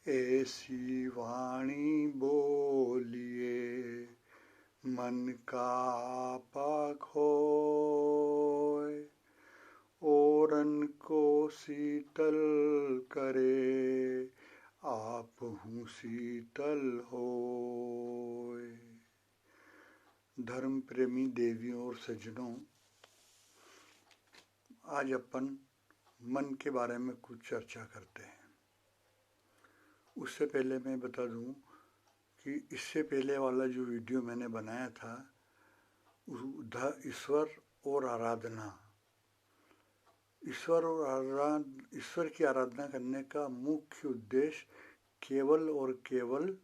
ऐसी वाणी बोलिए मन का आपा खोए, ओरन को शीतल करे आपहु शीतल होए। धर्म प्रेमी देवियों और सज्जनों, आज अपन मन के बारे में कुछ चर्चा करते हैं। उससे पहले मैं बता दूं कि इससे पहले वाला जो वीडियो मैंने बनाया था, ईश्वर और आराधना, ईश्वर की आराधना करने का मुख्य उद्देश्य केवल और केवल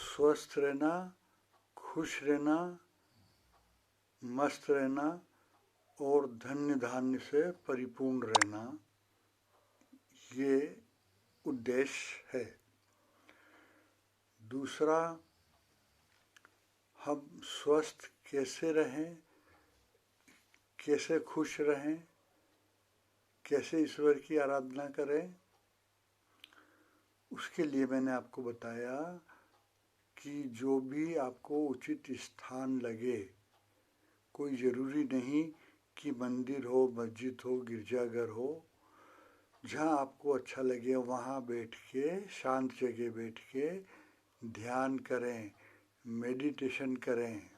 स्वस्थ रहना, खुश रहना, मस्त रहना और धन्य धान्य से परिपूर्ण रहना, ये उद्देश्य है। दूसरा, हम स्वस्थ कैसे रहें, कैसे खुश रहें, कैसे ईश्वर की आराधना करें, उसके लिए मैंने आपको बताया कि जो भी आपको उचित स्थान लगे, कोई ज़रूरी नहीं कि मंदिर हो, मस्जिद हो, गिरजाघर हो, जहाँ आपको अच्छा लगे वहाँ बैठ के, शांत जगह बैठ के ध्यान करें, मेडिटेशन करें।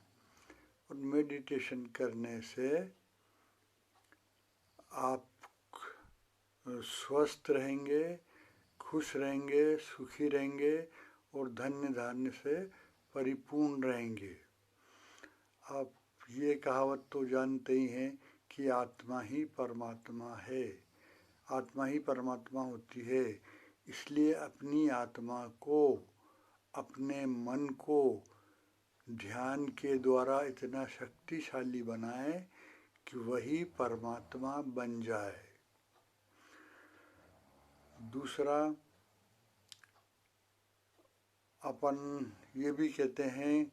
और मेडिटेशन करने से आप स्वस्थ रहेंगे, खुश रहेंगे, सुखी रहेंगे और धन्य धान्य से परिपूर्ण रहेंगे। आप ये कहावत तो जानते ही हैं कि आत्मा ही परमात्मा है, आत्मा ही परमात्मा होती है। इसलिए अपनी आत्मा को, अपने मन को ध्यान के द्वारा इतना शक्तिशाली बनाए कि वही परमात्मा बन जाए। दूसरा, अपन ये भी कहते हैं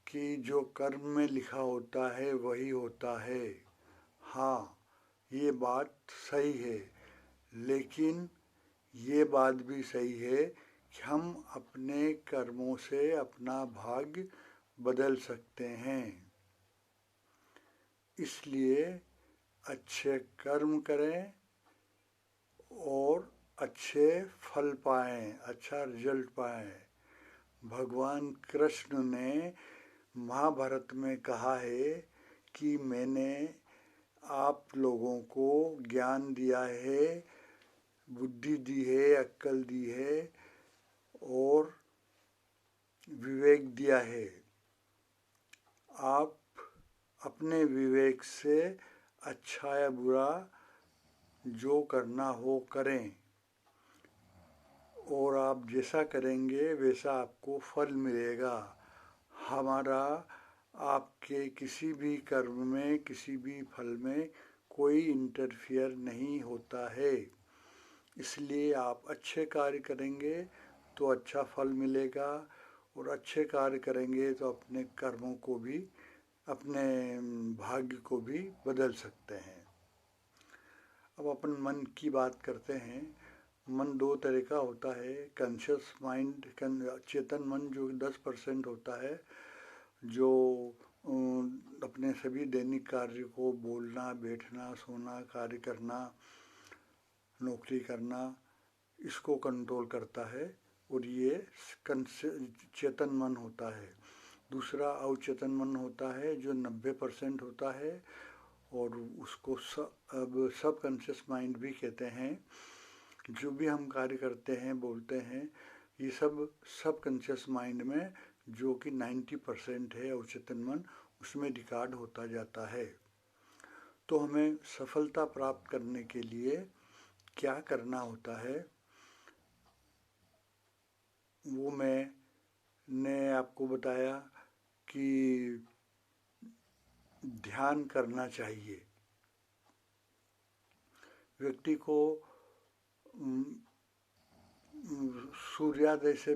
कि जो कर्म में लिखा होता है वही होता है। हाँ, ये बात सही है, लेकिन ये बात भी सही है कि हम अपने कर्मों से अपना भाग्य बदल सकते हैं। इसलिए अच्छे कर्म करें और अच्छे फल पाएं, अच्छा रिजल्ट पाएं। भगवान कृष्ण ने महाभारत में कहा है कि मैंने आप लोगों को ज्ञान दिया है, बुद्धि दी है, अक्ल दी है और विवेक दिया है। आप अपने विवेक से अच्छा या बुरा जो करना हो करें, और आप जैसा करेंगे वैसा आपको फल मिलेगा। हमारा आपके किसी भी कर्म में, किसी भी फल में कोई इंटरफियर नहीं होता है। इसलिए आप अच्छे कार्य करेंगे तो अच्छा फल मिलेगा, और अच्छे कार्य करेंगे तो अपने कर्मों को भी, अपने भाग्य को भी बदल सकते हैं। अब अपन मन की बात करते हैं। मन दो तरह का होता है। कॉन्शियस माइंड, चेतन मन जो 10% होता है, जो अपने सभी दैनिक कार्य को, बोलना, बैठना, सोना, कार्य करना, नौकरी करना, इसको कंट्रोल करता है, और ये चेतन मन होता है। दूसरा अवचेतन मन होता है जो 90% होता है, और उसको सब कॉन्शियस माइंड भी कहते हैं। जो भी हम कार्य करते हैं, बोलते हैं, ये सब कॉन्शियस माइंड में, जो कि 90% है अवचेतन मन, उसमें रिकॉर्ड होता जाता है। तो हमें सफलता प्राप्त करने के लिए क्या करना होता है, वो मैंने आपको बताया कि ध्यान करना चाहिए। व्यक्ति को सूर्योदय से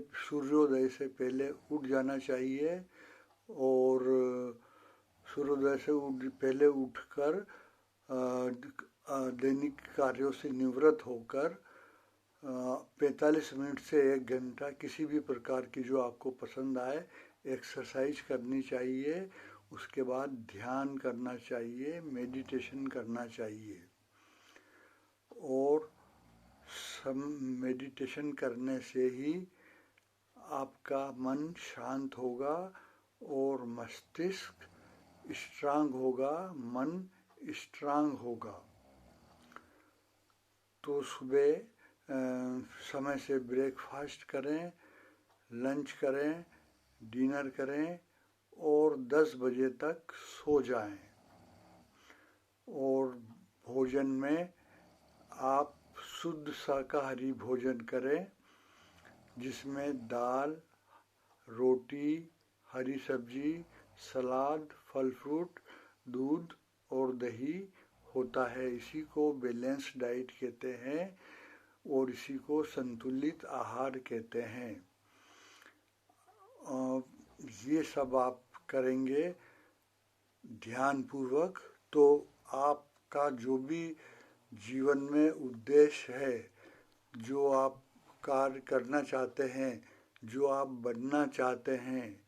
पहले उठ जाना चाहिए, और सूर्योदय से पहले उठकर दैनिक कार्यों से निवृत्त होकर 45 मिनट से 1 घंटा किसी भी प्रकार की जो आपको पसंद आए एक्सरसाइज करनी चाहिए। उसके बाद ध्यान करना चाहिए, मेडिटेशन करना चाहिए। और मेडिटेशन करने से ही आपका मन शांत होगा और मस्तिष्क स्ट्रांग होगा, मन स्ट्रांग होगा। तो सुबह समय से ब्रेकफास्ट करें, लंच करें, डिनर करें और 10 बजे तक सो जाएं। और भोजन में आप शुद्ध शाकाहारी भोजन करें, जिसमें दाल, रोटी, हरी सब्जी, सलाद, फल फ्रूट, दूध और दही होता है। इसी को बैलेंस्ड डाइट कहते हैं और इसी को संतुलित आहार कहते हैं। ये सब आप करेंगे ध्यान पूर्वक तो आपका जो भी जीवन में उद्देश्य है, जो आप कार्य करना चाहते हैं, जो आप बनना चाहते हैं,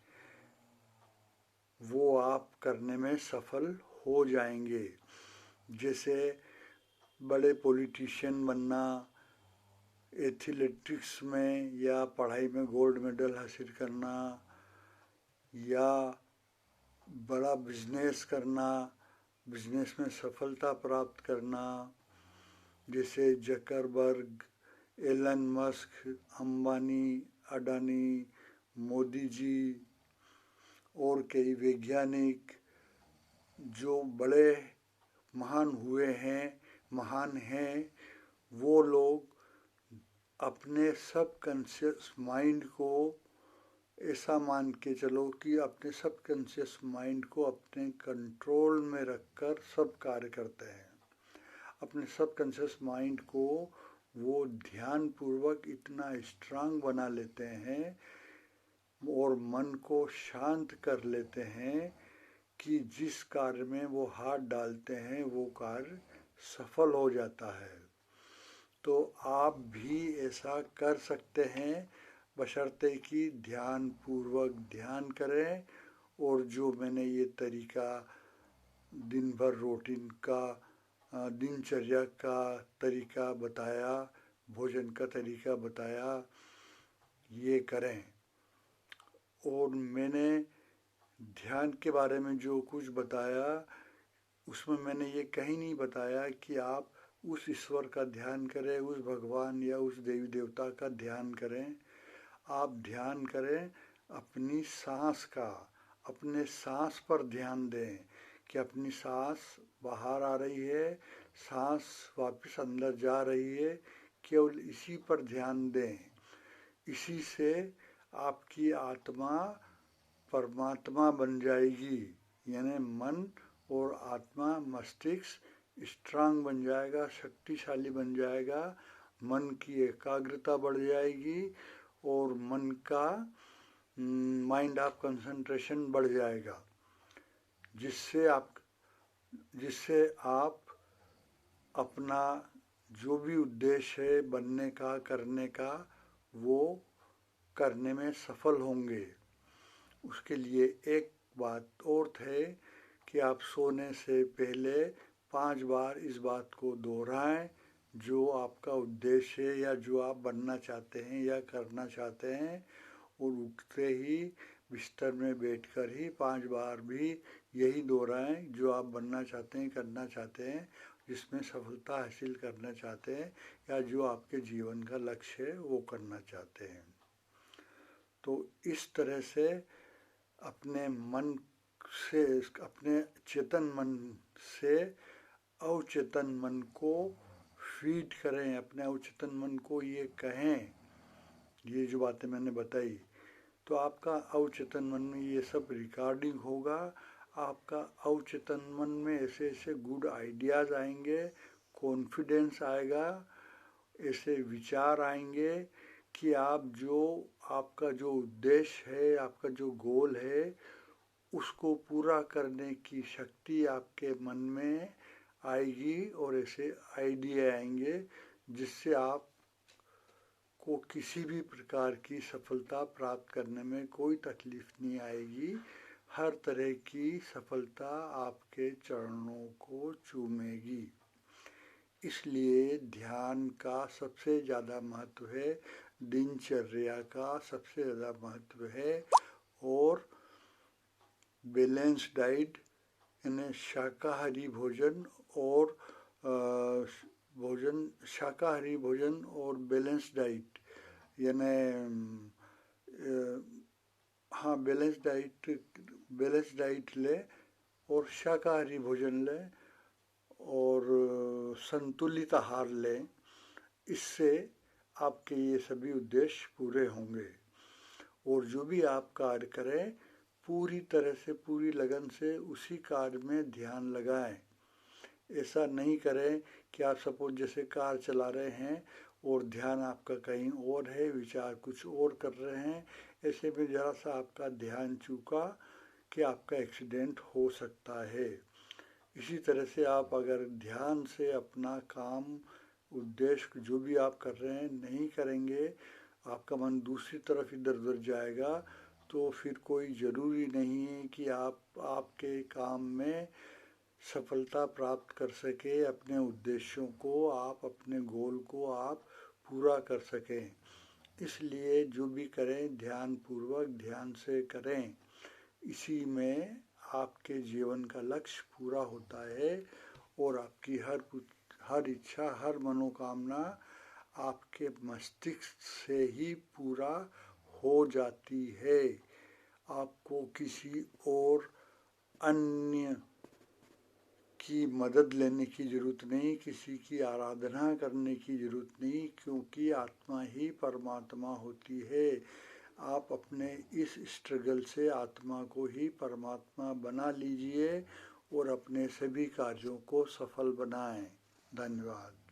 वो आप करने में सफल हो जाएंगे। जैसे बड़े पॉलिटिशियन बनना, एथलेटिक्स में या पढ़ाई में गोल्ड मेडल हासिल करना, या बड़ा बिजनेस करना, बिजनेस में सफलता प्राप्त करना, जैसे Zuckerberg, Elon Musk, Ambani, Adani, Modi ji और कई वैज्ञानिक जो बड़े महान हैं, वो लोग अपने सबकॉन्शियस माइंड को ऐसा मान के चलो कि अपने सबकॉन्शियस माइंड को अपने कंट्रोल में रखकर सब कार्य करते हैं। अपने सबकॉन्शियस माइंड को वो ध्यान पूर्वक इतना स्ट्रांग बना लेते हैं और मन को शांत कर लेते हैं कि जिस कार्य में वो हाथ डालते हैं वो कार्य सफल हो जाता है। तो आप भी ऐसा कर सकते हैं, बशर्ते कि ध्यान पूर्वक ध्यान करें और जो मैंने ये तरीका दिन भर रूटीन का, दिनचर्या का तरीका बताया, भोजन का तरीका बताया, ये करें। और मैंने ध्यान के बारे में जो कुछ बताया उसमें मैंने ये कहीं नहीं बताया कि आप उस ईश्वर का ध्यान करें, उस भगवान या उस देवी देवता का ध्यान करें। आप ध्यान करें अपनी सांस का, अपने सांस पर ध्यान दें कि अपनी सांस बाहर आ रही है, सांस वापस अंदर जा रही है, केवल इसी पर ध्यान दें। इसी से आपकी आत्मा परमात्मा बन जाएगी, यानी मन और आत्मा, मस्तिष्क स्ट्रांग बन जाएगा, शक्तिशाली बन जाएगा, मन की एकाग्रता बढ़ जाएगी और मन का माइंड ऑफ कंसंट्रेशन बढ़ जाएगा, जिससे आप अपना जो भी उद्देश्य है बनने का, करने का, वो करने में सफल होंगे। उसके लिए एक बात और है कि आप सोने से पहले 5 बार इस बात को दोहराएं जो आपका उद्देश्य है या जो आप बनना चाहते हैं या करना चाहते हैं, और उठते ही बिस्तर में बैठकर ही 5 बार भी यही दोहराएं जो आप बनना चाहते हैं, करना चाहते हैं, जिसमें सफलता हासिल करना चाहते हैं या जो आपके जीवन का लक्ष्य है वो करना चाहते हैं। तो इस तरह से अपने मन से, अपने चेतन मन से अवचेतन मन को फीड करें। अपने अवचेतन मन को ये कहें, ये जो बातें मैंने बताई, तो आपका अवचेतन मन में ये सब रिकॉर्डिंग होगा। आपका अवचेतन मन में ऐसे ऐसे गुड आइडियाज़ आएंगे, कॉन्फिडेंस आएगा, ऐसे विचार आएंगे कि आपका जो उद्देश्य है, आपका जो गोल है, उसको पूरा करने की शक्ति आपके मन में आएगी और ऐसे आइडिया आएंगे जिससे आप को किसी भी प्रकार की सफलता प्राप्त करने में कोई तकलीफ नहीं आएगी। हर तरह की सफलता आपके चरणों को चूमेगी। इसलिए ध्यान का सबसे ज़्यादा महत्व है, दिनचर्या का सबसे ज़्यादा महत्व है, और बैलेंस डाइट यानी शाकाहारी भोजन और शाकाहारी भोजन और बैलेंस डाइट यानी हाँ बैलेंस डाइट ले और शाकाहारी भोजन ले और संतुलित आहार लें। इससे आपके ये सभी उद्देश्य पूरे होंगे। और जो भी आप कार्य करें पूरी तरह से, पूरी लगन से उसी कार्य में ध्यान लगाएं। ऐसा नहीं करें कि आप सपोज जैसे कार चला रहे हैं और ध्यान आपका कहीं और है, विचार कुछ और कर रहे हैं। ऐसे में ज़रा सा आपका ध्यान चूका कि आपका एक्सीडेंट हो सकता है। इसी तरह से आप अगर ध्यान से अपना काम, उद्देश्य जो भी आप कर रहे हैं नहीं करेंगे, आपका मन दूसरी तरफ इधर उधर जाएगा, तो फिर कोई ज़रूरी नहीं है कि आप आपके काम में सफलता प्राप्त कर सके, अपने उद्देश्यों को आप, अपने गोल को आप पूरा कर सकें। इसलिए जो भी करें ध्यान पूर्वक, ध्यान से करें। इसी में आपके जीवन का लक्ष्य पूरा होता है और आपकी हर इच्छा, हर मनोकामना आपके मस्तिष्क से ही पूरा हो जाती है। आपको किसी और अन्य की मदद लेने की ज़रूरत नहीं, किसी की आराधना करने की ज़रूरत नहीं, क्योंकि आत्मा ही परमात्मा होती है। आप अपने इस स्ट्रगल से आत्मा को ही परमात्मा बना लीजिए और अपने सभी कार्यों को सफल बनाएं। धन्यवाद।